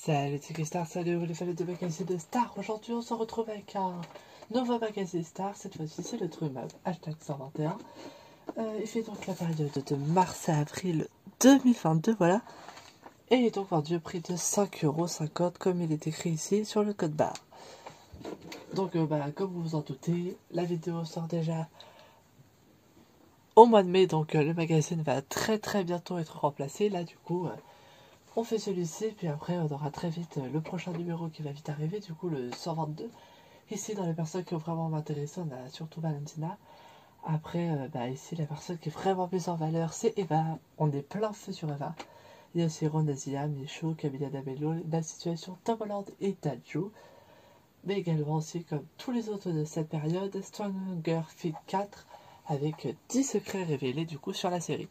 Salut Star, salut les fans de magazine de Star. Aujourd'hui on se retrouve avec un nouveau magazine Star. Cette fois-ci c'est le Trumab hashtag 121. Il fait donc la période de mars à avril 2022, voilà. Et il est donc vendu au prix de 5,50 € comme il est écrit ici sur le code barre. Donc comme vous vous en doutez, la vidéo sort déjà au mois de mai, donc le magazine va très bientôt être remplacé. Là du coup on fait celui-ci, puis après on aura très vite le prochain numéro qui va vite arriver, du coup le 122. Ici dans les personnes qui ont vraiment m'intéresser, on a surtout Valentina. Après ici la personne qui est vraiment plus en valeur c'est Eva, on est plein feu sur Eva. Il y a aussi Ron Azia, Michaud, Camilla Dabello, la situation Tom Holland et Tadjo. Mais également aussi comme tous les autres de cette période, Stranger Things 4 avec 10 secrets révélés du coup sur la série.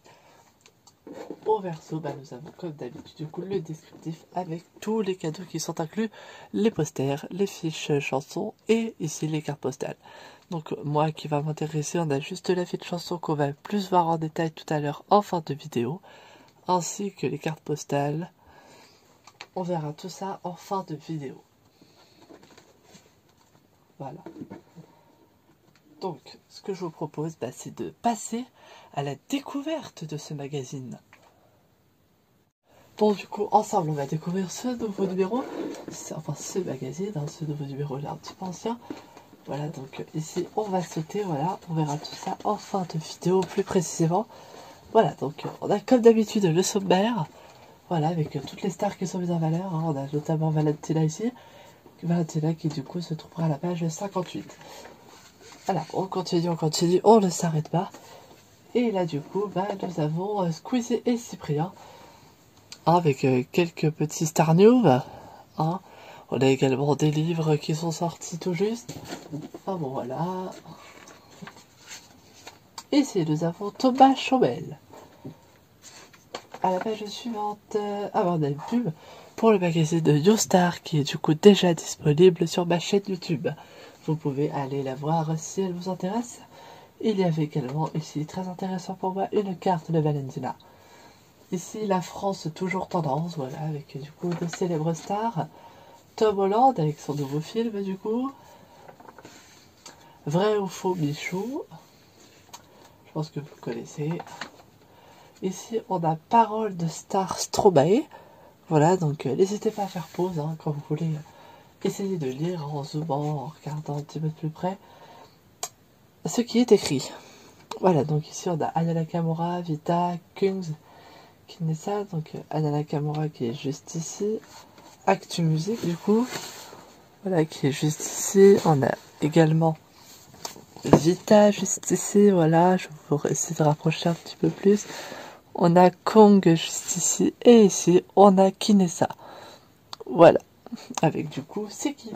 Au verso, nous avons comme d'habitude du coup le descriptif avec tous les cadeaux qui sont inclus, les posters, les fiches chansons et ici les cartes postales. Donc moi qui va m'intéresser, on a juste la fiche chanson qu'on va plus voir en détail tout à l'heure en fin de vidéo, ainsi que les cartes postales. On verra tout ça en fin de vidéo. Voilà. Donc ce que je vous propose, c'est de passer à la découverte de ce magazine. Bon, du coup, ensemble, on va découvrir ce nouveau numéro, enfin ce magazine, ce nouveau numéro là un petit peu ancien. Voilà, donc ici, on va sauter, voilà, on verra tout ça en fin de vidéo plus précisément. Voilà, donc on a comme d'habitude le sommaire, voilà, avec toutes les stars qui sont mises en valeur. On a notamment Valentina ici, Valentina qui du coup se trouvera à la page 58. Voilà, on continue, on ne s'arrête pas. Et là, du coup, nous avons Squeezie et Cyprien. Avec quelques petits Star News. On a également des livres qui sont sortis tout juste. Bon voilà. Ici nous avons Thomas Chomel. À la page suivante, on a une pub pour le magazine de YoStar qui est du coup déjà disponible sur ma chaîne YouTube. Vous pouvez aller la voir si elle vous intéresse. Il y avait également ici, très intéressant pour moi, une carte de Valentina. Ici, la France toujours tendance, voilà, avec du coup de célèbres stars. Tom Holland avec son nouveau film, du coup. Vrai ou faux Michou. Je pense que vous connaissez. Ici, on a Parole de Star Stromae. Voilà, donc n'hésitez pas à faire pause quand vous voulez essayer de lire en zoomant, en regardant un petit peu plus près ce qui est écrit. Voilà, donc ici, on a Aya Nakamura, Vita, Kungs, Kinessa, donc Aya Nakamura qui est juste ici. Actu Musique du coup, voilà, qui est juste ici. On a également Vita juste ici, voilà, je vais essayer de rapprocher un petit peu plus. On a Kong juste ici, et ici on a Kinessa, voilà, avec du coup c'est qui,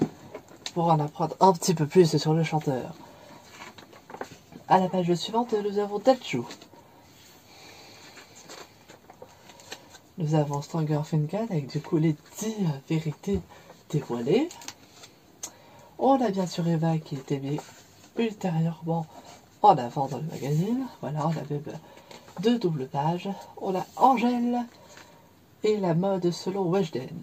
pour en apprendre un petit peu plus sur le chanteur. À la page suivante nous avons Tadjo. Nous avons Stranger Things 4 avec du coup les 10 vérités dévoilées. On a bien sûr Eva qui était mis ultérieurement en avant dans le magazine. Voilà, on a même 2 doubles pages. On a Angèle et la mode selon Weshden.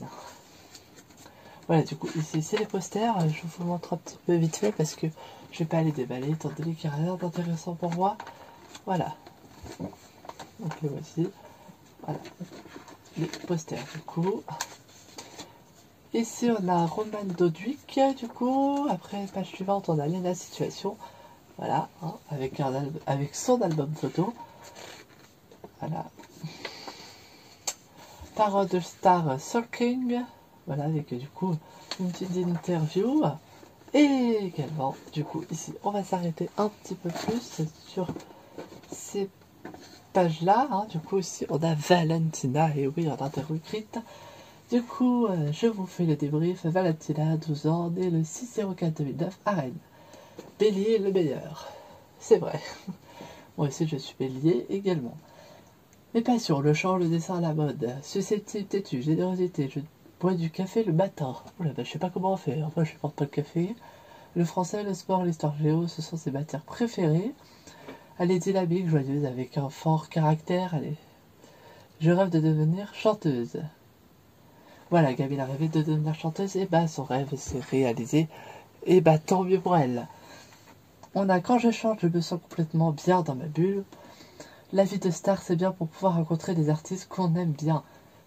Voilà, du coup, ici c'est les posters. Je vous montre un petit peu vite fait parce que je vais pas les déballer étant donné qu'il n'y a rien d'intéressant pour moi. Voilà. Donc les voici. Voilà. Les posters du coup. Ici on a Roman Dodwick du coup. Après page suivante on a Lena Situation. Voilà, avec son album photo. Voilà. Parole de Star Sulking. Voilà, avec du coup une petite interview. Et également, du coup, ici, on va s'arrêter un petit peu plus sur ces pages-là. Du coup, ici, on a Valentina, et oui, en interview écrite. Du coup, je vous fais le débrief. Valentina, 12 ans, née le 6/04/2009 à Rennes. Bélier, le meilleur. C'est vrai. Moi aussi, je suis bélier également. Mes passions, le chant, le dessin, la mode. Susceptible, têtu, générosité, je bois du café le matin. Oula, je sais pas comment on fait. Moi, je ne porte pas le café. Le français, le sport, l'histoire géo, ce sont ses matières préférées. Elle est dynamique, joyeuse, avec un fort caractère. Je rêve de devenir chanteuse. Voilà, Gabi a rêvé de devenir chanteuse, et bah son rêve s'est réalisé, et bah tant mieux pour elle. On a quand je chante, je me sens complètement bien dans ma bulle. La vie de star, c'est bien pour pouvoir rencontrer des artistes qu'on aime bien.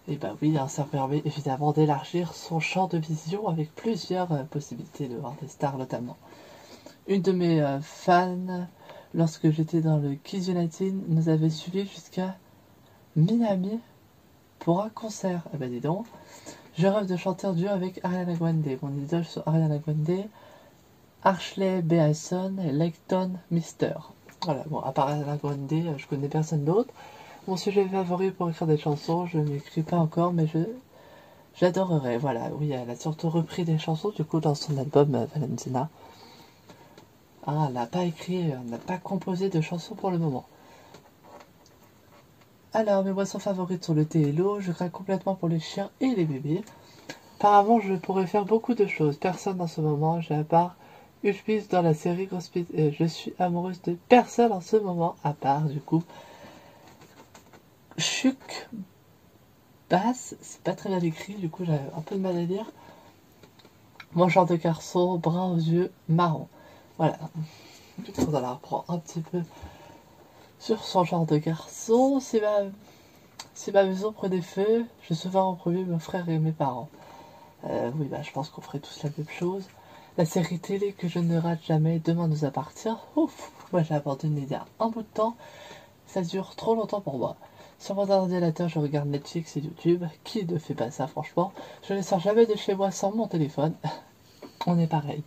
Et bah oui, hein, ça permet évidemment d'élargir son champ de vision avec plusieurs possibilités de voir des stars notamment. Une de mes fans, lorsque j'étais dans le Kids United, nous avait suivi jusqu'à Miami pour un concert. Eh ben dis donc, je rêve de chanter en duo avec Ariana Grande. Mon idole sur Ariana Grande, Ashley Benson et Leighton Mister. Voilà, bon, à part Ariana Grande, je connais personne d'autre. Mon sujet favori pour écrire des chansons, je n'écris pas encore, mais j'adorerais. Voilà, oui, elle a surtout repris des chansons du coup dans son album Valentina. Ah, elle n'a pas écrit, elle n'a pas composé de chansons pour le moment. Alors, mes boissons favorites sont le thé et l'eau. Je craque complètement pour les chiens et les bébés. Apparemment, je pourrais faire beaucoup de choses. Personne en ce moment, j'ai à part Ulpis dans la série Grospit. Je suis amoureuse de personne en ce moment, à part du coup Chuk Bass. C'est pas très bien écrit, du coup j'ai un peu de mal à lire. Mon genre de garçon, brun aux yeux, marron. Voilà. Du coup, on en apprend un petit peu sur son genre de garçon. Si ma maison prenait feu, je sauverais en premier mon frère et mes parents. Oui, bah je pense qu'on ferait tous la même chose. La série télé que je ne rate jamais, Demain nous appartient. Ouf, moi j'ai abandonné il y a un bout de temps. Ça dure trop longtemps pour moi. Sur mon ordinateur, je regarde Netflix et YouTube. Qui ne fait pas ça, franchement? Je ne sors jamais de chez moi sans mon téléphone. On est pareil.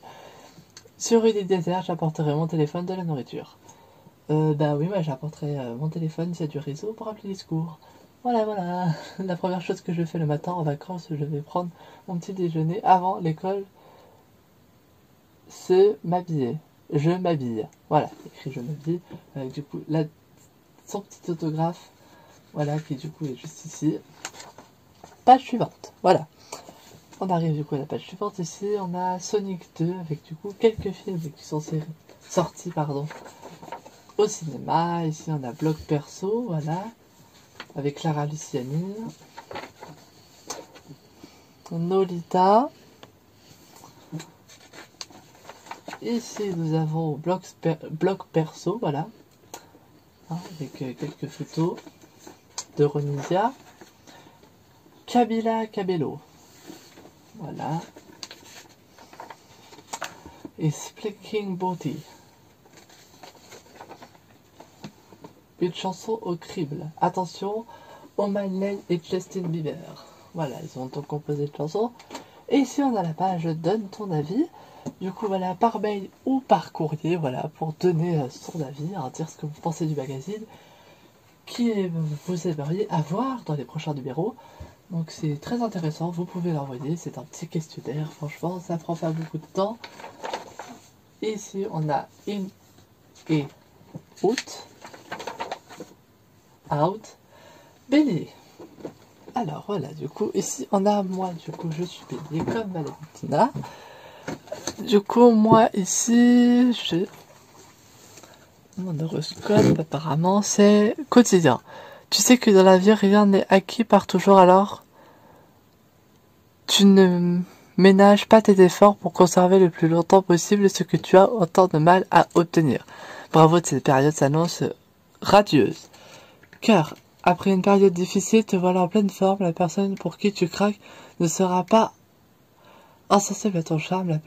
Sur une île déserte, j'apporterai mon téléphone, de la nourriture. Bah oui, moi j'apporterai mon téléphone, s'il y a du réseau, pour appeler les secours. Voilà, voilà. La première chose que je fais le matin en vacances, je vais prendre mon petit déjeuner avant l'école. C'est m'habiller. Je m'habille. Voilà, écrit je m'habille. Avec du coup son petit autographe. Voilà, qui du coup est juste ici. Page suivante. Voilà. On arrive du coup à la page suivante. Ici, on a Sonic 2 avec du coup quelques films qui sont sortis au cinéma. Ici, on a Bloc Perso, voilà, avec Clara Luciani. Nolita. Ici, nous avons Bloc Perso, voilà, hein, avec quelques photos de Ronisia. Kabila Cabello. Voilà. Et Splitting Body. Une chanson au crible. Attention, O'Malley et Justin Bieber. Voilà, ils ont donc composé une chanson. Et ici, on a la page Donne ton avis. Du coup, voilà, par mail ou par courrier, voilà, pour donner son avis, hein, dire ce que vous pensez du magazine, qui vous aimeriez avoir dans les prochains numéros. Donc c'est très intéressant, vous pouvez l'envoyer, c'est un petit questionnaire, franchement, ça prend pas beaucoup de temps. Et ici, on a in et out, bélier. Alors voilà, du coup, ici, on a moi, du coup, je suis bélier comme Valentina. Du coup, moi, ici, mon horoscope, apparemment, c'est quotidien. Tu sais que dans la vie, rien n'est acquis par toujours, alors tu ne ménages pas tes efforts pour conserver le plus longtemps possible ce que tu as autant de mal à obtenir. Bravo, cette période s'annonce radieuse. Car, après une période difficile, te voilà en pleine forme, la personne pour qui tu craques ne sera pas insensible à ton charme,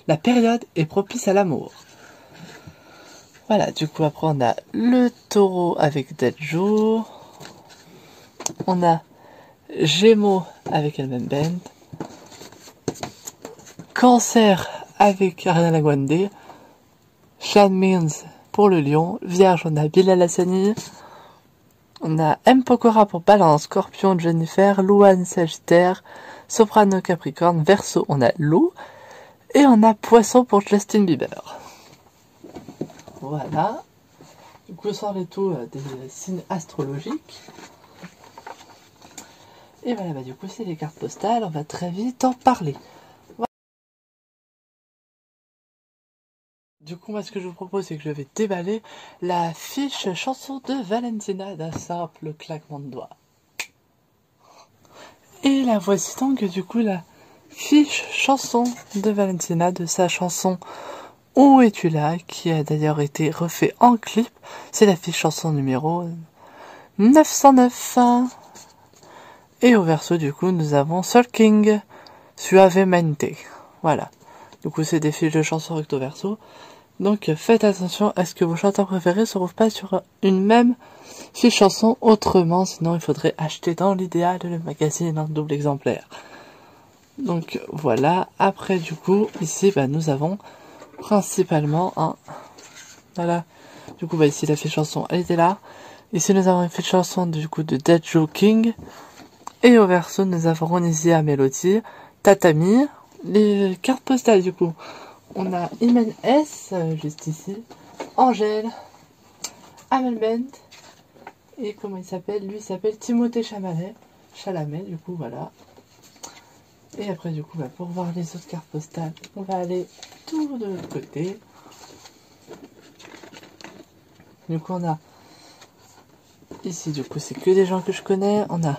la période est propice à l'amour. Voilà, du coup, après, on a le taureau avec Deadjour. On a Gémeaux avec Elle-même Band. Cancer avec Ariana Grande. Sean Means pour le lion. Vierge, on a Bilal Hassani. On a M. Pokora pour Balance. Scorpion, Jennifer. Louane, Sagittaire. Soprano, Capricorne. Verseau, on a Loup. Et on a Poisson pour Justin Bieber. Voilà. Du coup, sort les taux des signes astrologiques. Et voilà, bah du coup, c'est les cartes postales. On va très vite en parler. Voilà. Du coup, moi, ce que je vous propose, c'est que je vais déballer la fiche chanson de Valentina d'un simple claquement de doigts. Et la voici donc du coup la fiche chanson de Valentina, de sa chanson Où es-tu là, qui a d'ailleurs été refait en clip. C'est la fiche chanson numéro 909. Et au verso du coup nous avons Sulking, Suavemente. Voilà. Du coup c'est des fiches de chansons recto verso. Donc faites attention à ce que vos chanteurs préférés se retrouvent pas sur une même fiche chanson autrement, sinon il faudrait acheter dans l'idéal le magazine en double exemplaire. Donc voilà, après du coup ici nous avons principalement un... Voilà, du coup ici la fiche chanson elle était là. Ici nous avons une fiche chanson du coup de Dead Joe King. Et au verso nous avons Ronisia Melody, Tatami, les cartes postales du coup. On a Imen S, juste ici, Angèle, Amelbent, et comment il s'appelle? Lui il s'appelle Timothée Chalamet, du coup voilà. Et après du coup pour voir les autres cartes postales, on va aller tout de l'autre côté. Du coup on a, ici du coup c'est que des gens que je connais, on a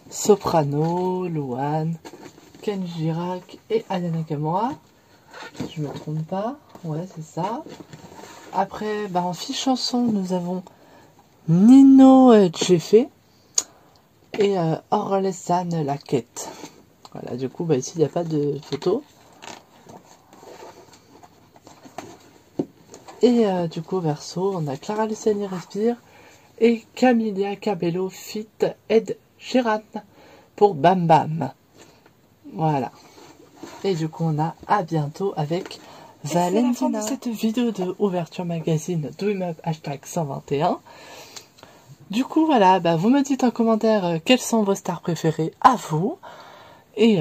Soprano, Luan, Ken Girac et Aya Nakamura. Je me trompe pas, ouais c'est ça. Après, en fiche chanson, nous avons Nino Jeffé et Orlesan Laquette. Voilà, du coup, ici il n'y a pas de photo. Et du coup, verso, on a Clara Luciani Respire et Camilla Cabello fit Ed Sheeran pour Bam Bam. Voilà. Et du coup, on a à bientôt avec Valentina. C'est la fin de cette vidéo de ouverture magazine Dream Up #121. Du coup, voilà, vous me dites en commentaire quelles sont vos stars préférées à vous. Et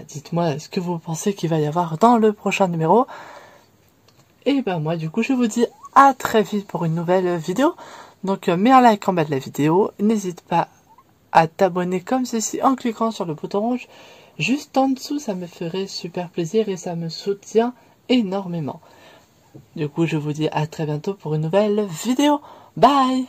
dites-moi ce que vous pensez qu'il va y avoir dans le prochain numéro. Et moi, du coup, je vous dis à très vite pour une nouvelle vidéo. Donc, mets un like en bas de la vidéo. N'hésite pas à t'abonner comme ceci en cliquant sur le bouton rouge juste en dessous, ça me ferait super plaisir et ça me soutient énormément. Du coup, je vous dis à très bientôt pour une nouvelle vidéo. Bye!